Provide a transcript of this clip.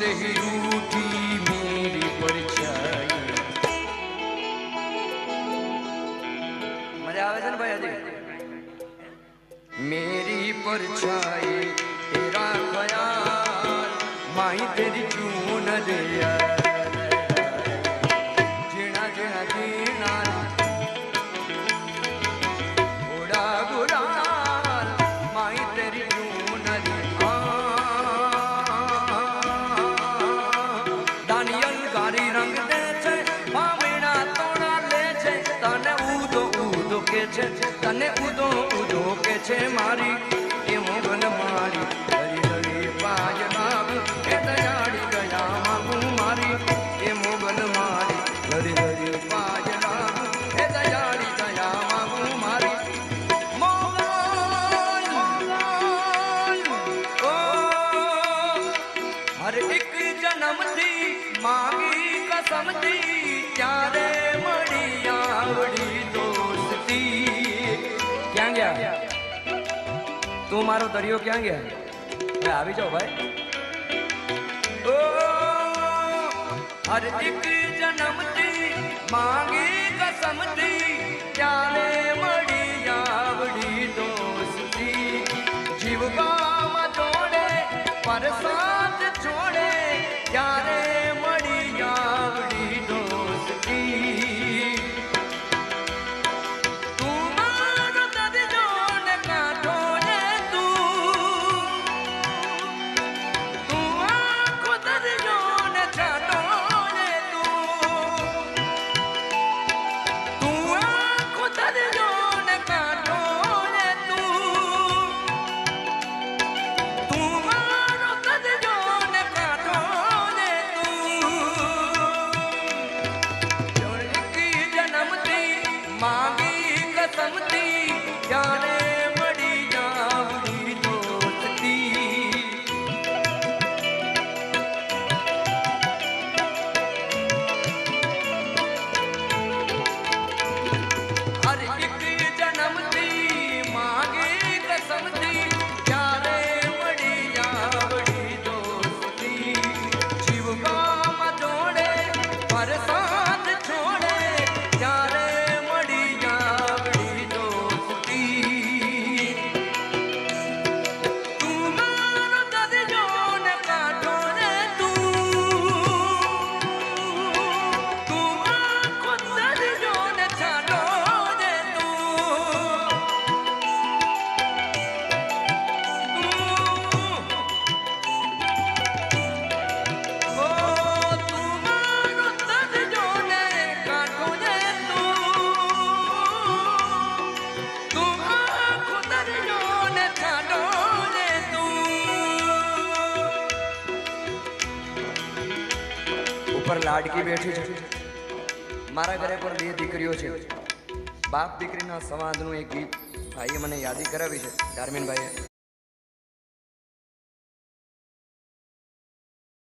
से ही रूठी मेरी परछाई। मजा आवे छे ने भाई हजी? मेरी परछाई तेरा ख्याल माही तेरी चून दिया जीना जीना जीना बुरा बुरा माही तेरी चून दिया। दानियल गारी रंग दे छे मामीना तोड़ा ले छे तने उदो उदो के छे तने उदो उदो के छे मारी ए मोगन मारी हरी हरी पाज बाब ए दयाड़ी गया मागू मारी ए मोगन मारी हरी हरी पाज बाब ए दयाड़ी गया मागू मारी। मोगन ओ हर एक जन्म थी मांगी कसम थी त्यारे मड़ी आवड़ी दोस्ती। क्या गया तू मारो दरियो क्या गया આવી જાઓ ભાઈ। ओ हर एक जन्म थी मांगी कसम थी त्यारे मड़ी आवड़ी दोस्ती। जीव गाम जोड़े पर साथ छोड़े त्यारे मड़ी आवड़ी दोस्ती। तू मारो दरियो ने कांठो ने तू आंखो दरियो ने छाटो ने तू आंखो दरियो ने कांठो ने तू मारो दरियो ने कांठो ने तू। जोड़ी की जन्म थी मांगी कसम थी जाने मड़ी जावड़ी दोस्ती। हर एक जन्म थी मांगी कसम थी जाने मड़ी जावड़ी दोस्ती। जीव काम जोड़े पर साथ छोड़े जाने मड़ी जावड़ी दोस्ती। तू मारो दरियो ने कांठो ने तू आंखो दरियो ने छाटो ने तू मारो दरियो ने कांठो ने तू आंखो दरियो ने छाटो ने तू। ઉપર લાડકી બેઠી છે મારા ઘરે પણ બે દીકરીઓ છે બાપ દીકરીના સંવાદનું એક ગીત ભાઈએ મને યાદી કરાવી છે ધાર્મિનભાઈએ।